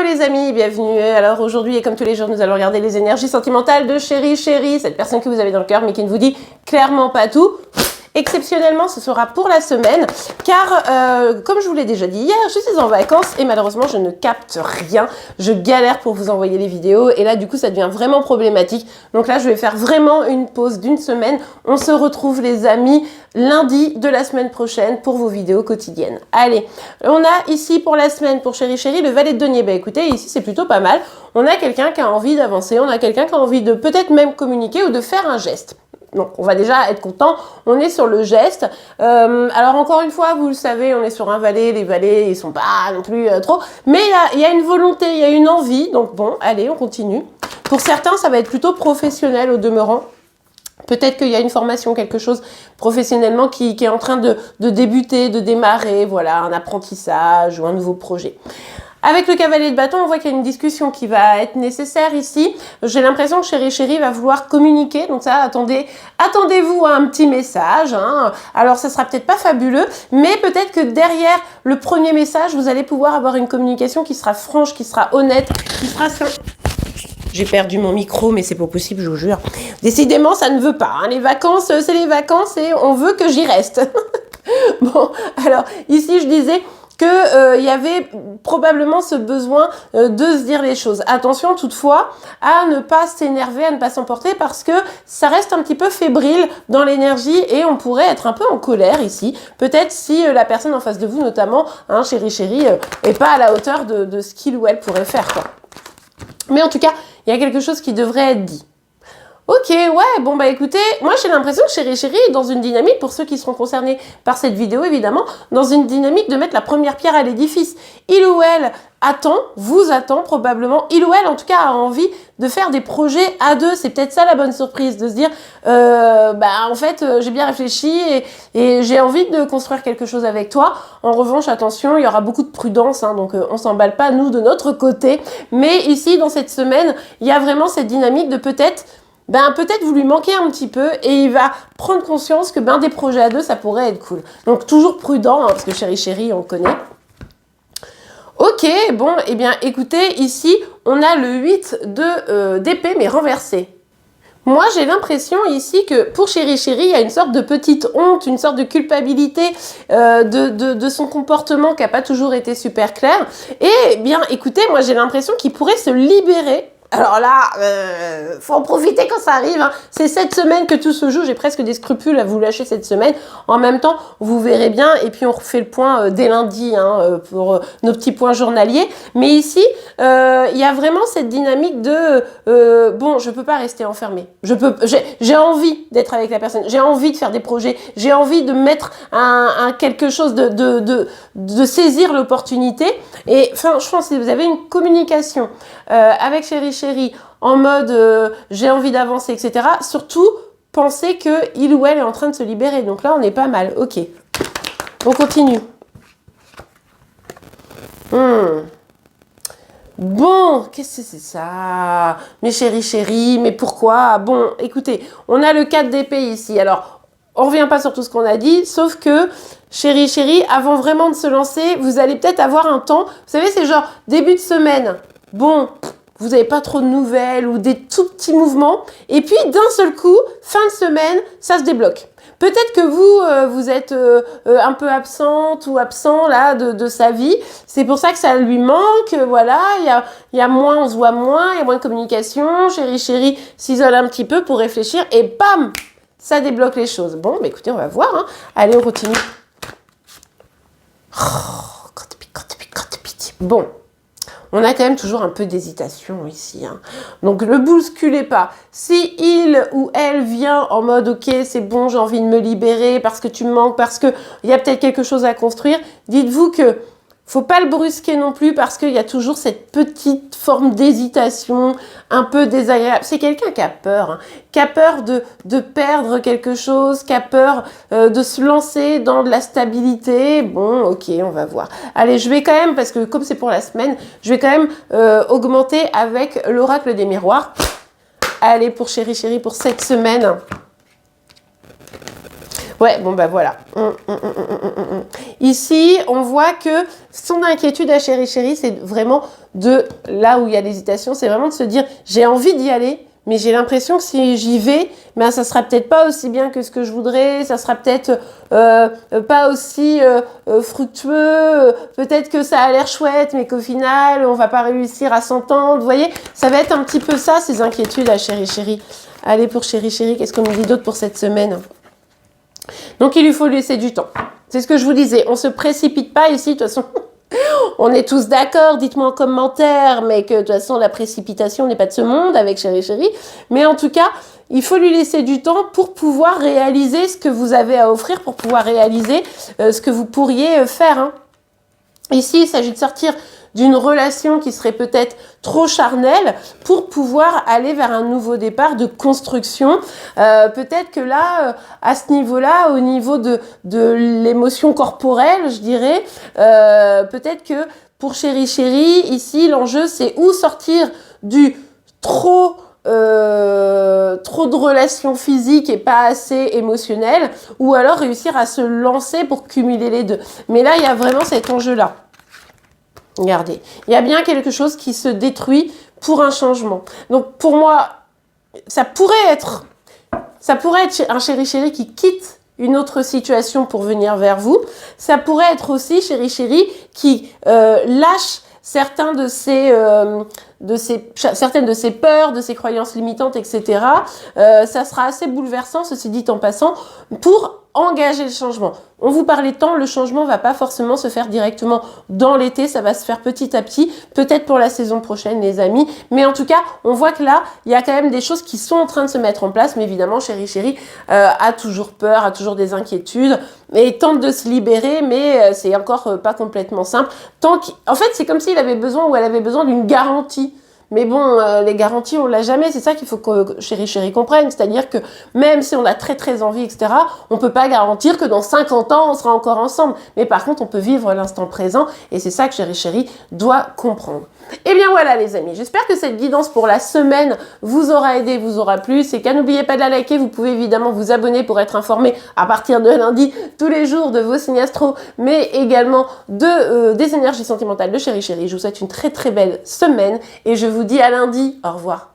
les amis, bienvenue. Alors aujourd'hui et comme tous les jours, nous allons regarder les énergies sentimentales de Chérie, cette personne que vous avez dans le cœur mais qui ne vous dit clairement pas tout. Exceptionnellement, ce sera pour la semaine, car comme je vous l'ai déjà dit hier, je suis en vacances et malheureusement, je ne capte rien. Je galère pour vous envoyer les vidéos et là, du coup, ça devient vraiment problématique. Donc là, je vais faire vraiment une pause d'une semaine. On se retrouve, les amis, lundi de la semaine prochaine pour vos vidéos quotidiennes. Allez, on a ici pour la semaine, pour Chérie, le valet de denier. Bah écoutez, ici, c'est plutôt pas mal. On a quelqu'un qui a envie d'avancer, on a quelqu'un qui a envie de peut-être même communiquer ou de faire un geste. Donc, on va déjà être content. On est sur le geste. Alors, encore une fois, vous le savez, on est sur un valet. Les valets, ils sont pas non plus trop. Mais il y a une volonté, il y a une envie. Donc, bon, allez, on continue. Pour certains, ça va être plutôt professionnel au demeurant. Peut-être qu'il y a une formation, quelque chose professionnellement qui est en train de débuter, de démarrer. Voilà, un apprentissage ou un nouveau projet. Avec le cavalier de bâton, on voit qu'il y a une discussion qui va être nécessaire ici. J'ai l'impression que Chérie va vouloir communiquer. Donc ça, attendez-vous à un petit message. Hein. Alors, ça sera peut-être pas fabuleux, mais peut-être que derrière le premier message, vous allez pouvoir avoir une communication qui sera franche, qui sera honnête, qui sera... J'ai perdu mon micro, mais c'est pas possible, je vous jure. Décidément, ça ne veut pas. Hein. Les vacances, c'est les vacances et on veut que j'y reste. Bon, alors, ici, je disais... que y avait probablement ce besoin de se dire les choses. Attention toutefois à ne pas s'énerver, à ne pas s'emporter parce que ça reste un petit peu fébrile dans l'énergie et on pourrait être un peu en colère ici. Peut-être si la personne en face de vous notamment, hein, Chérie, est pas à la hauteur de ce qu'il ou elle pourrait faire, quoi. Mais en tout cas, il y a quelque chose qui devrait être dit. Ok, ouais, bon bah écoutez, moi j'ai l'impression que Chérie est dans une dynamique, pour ceux qui seront concernés par cette vidéo évidemment, dans une dynamique de mettre la première pierre à l'édifice. Il ou elle vous attend probablement, il ou elle en tout cas a envie de faire des projets à deux, c'est peut-être ça la bonne surprise, de se dire, en fait j'ai bien réfléchi et j'ai envie de construire quelque chose avec toi. En revanche, attention, il y aura beaucoup de prudence, hein, donc on s'emballe pas nous de notre côté, mais ici dans cette semaine, il y a vraiment cette dynamique de peut-être vous lui manquez un petit peu et il va prendre conscience que des projets à deux, ça pourrait être cool. Donc, toujours prudent, hein, parce que Chérie, on connaît. Ok, bon, eh bien, écoutez, ici, on a le 8 d'épée, mais renversé. Moi, j'ai l'impression ici que pour Chérie, il y a une sorte de petite honte, une sorte de culpabilité de son comportement qui n'a pas toujours été super clair. Et bien, écoutez, moi, j'ai l'impression qu'il pourrait se libérer. Alors là, faut en profiter quand ça arrive. Hein. C'est cette semaine que tout se joue. J'ai presque des scrupules à vous lâcher cette semaine. En même temps, vous verrez bien. Et puis, on refait le point dès lundi pour nos petits points journaliers. Mais ici, il y a vraiment cette dynamique de je peux pas rester enfermée. J'ai envie d'être avec la personne. J'ai envie de faire des projets. J'ai envie de mettre quelque chose de saisir l'opportunité. Et franchement, si vous avez une communication avec Chérie en mode j'ai envie d'avancer, etc. Surtout, pensez qu'il ou elle est en train de se libérer. Donc là, on est pas mal. Ok. On continue. Bon, qu'est-ce que c'est ça? Mais Chérie, mais pourquoi? Bon, écoutez, on a le 4 d'épée ici. Alors, on revient pas sur tout ce qu'on a dit, sauf que Chérie, avant vraiment de se lancer, vous allez peut-être avoir un temps. Vous savez, c'est genre début de semaine. Bon, vous n'avez pas trop de nouvelles ou des tout petits mouvements. Et puis, d'un seul coup, fin de semaine, ça se débloque. Peut-être que vous êtes un peu absente ou absent là de sa vie. C'est pour ça que ça lui manque. Voilà, il y a moins, on se voit moins, il y a moins de communication. Chérie s'isole un petit peu pour réfléchir et bam, ça débloque les choses. Bon, bah écoutez, on va voir. Hein. Allez, on continue. Bon. On a quand même toujours un peu d'hésitation ici. Hein. Donc, ne bousculez pas. Si il ou elle vient en mode « Ok, c'est bon, j'ai envie de me libérer parce que tu me manques, parce qu'il y a peut-être quelque chose à construire », dites-vous que faut pas le brusquer non plus parce qu'il y a toujours cette petite forme d'hésitation un peu désagréable. C'est quelqu'un qui a peur de perdre quelque chose, qui a peur de se lancer dans de la stabilité. Bon, ok, on va voir. Allez, je vais quand même, parce que comme c'est pour la semaine, je vais quand même augmenter avec l'oracle des miroirs. Allez, pour Chérie, pour cette semaine. Ouais, bon bah voilà. Ici, on voit que son inquiétude à chéri, c'est vraiment de là où il y a l'hésitation, c'est vraiment de se dire j'ai envie d'y aller, mais j'ai l'impression que si j'y vais, ben ça sera peut-être pas aussi bien que ce que je voudrais, ça sera peut-être pas aussi fructueux, peut-être que ça a l'air chouette, mais qu'au final, on va pas réussir à s'entendre. Vous voyez, ça va être un petit peu ça, ces inquiétudes à chéri. Allez, pour chéri, qu'est-ce qu'on nous dit d'autre pour cette semaine? Donc, il lui faut laisser du temps. C'est ce que je vous disais, on se précipite pas ici, de toute façon... On est tous d'accord, dites-moi en commentaire, mais que de toute façon, la précipitation n'est pas de ce monde avec chéri. Mais en tout cas, il faut lui laisser du temps pour pouvoir réaliser ce que vous avez à offrir, pour pouvoir réaliser ce que vous pourriez faire. Hein. Ici, il s'agit de sortir d'une relation qui serait peut-être trop charnelle pour pouvoir aller vers un nouveau départ de construction. Peut-être que là, à ce niveau-là, au niveau de l'émotion corporelle, je dirais, peut-être que pour chéri, ici, l'enjeu, c'est où sortir du trop de relations physiques et pas assez émotionnelles, ou alors réussir à se lancer pour cumuler les deux. Mais là, il y a vraiment cet enjeu-là. Regardez, il y a bien quelque chose qui se détruit pour un changement. Donc pour moi, ça pourrait être un chéri qui quitte une autre situation pour venir vers vous. Ça pourrait être aussi chéri qui lâche certaines de ses peurs, de ses croyances limitantes, etc. Ça sera assez bouleversant, ceci dit en passant, pour engager le changement. On vous parlait de temps, le changement ne va pas forcément se faire directement dans l'été, ça va se faire petit à petit, peut-être pour la saison prochaine, les amis. Mais en tout cas, on voit que là, il y a quand même des choses qui sont en train de se mettre en place. Mais évidemment, chéri a toujours peur, a toujours des inquiétudes et tente de se libérer, mais c'est encore pas complètement simple. En fait, c'est comme s'il avait besoin ou elle avait besoin d'une garantie. Mais bon, les garanties, on l'a jamais. C'est ça qu'il faut que chéri comprenne. C'est-à-dire que même si on a très envie, etc., on peut pas garantir que dans 50 ans, on sera encore ensemble. Mais par contre, on peut vivre l'instant présent. Et c'est ça que chéri doit comprendre. Et bien voilà les amis, j'espère que cette guidance pour la semaine vous aura aidé, vous aura plu. C'est qu'à n'oubliez pas de la liker, vous pouvez évidemment vous abonner pour être informé à partir de lundi, tous les jours de vos signes astro, mais également des énergies sentimentales de chéri. Je vous souhaite une très belle semaine et je vous dis à lundi. Au revoir.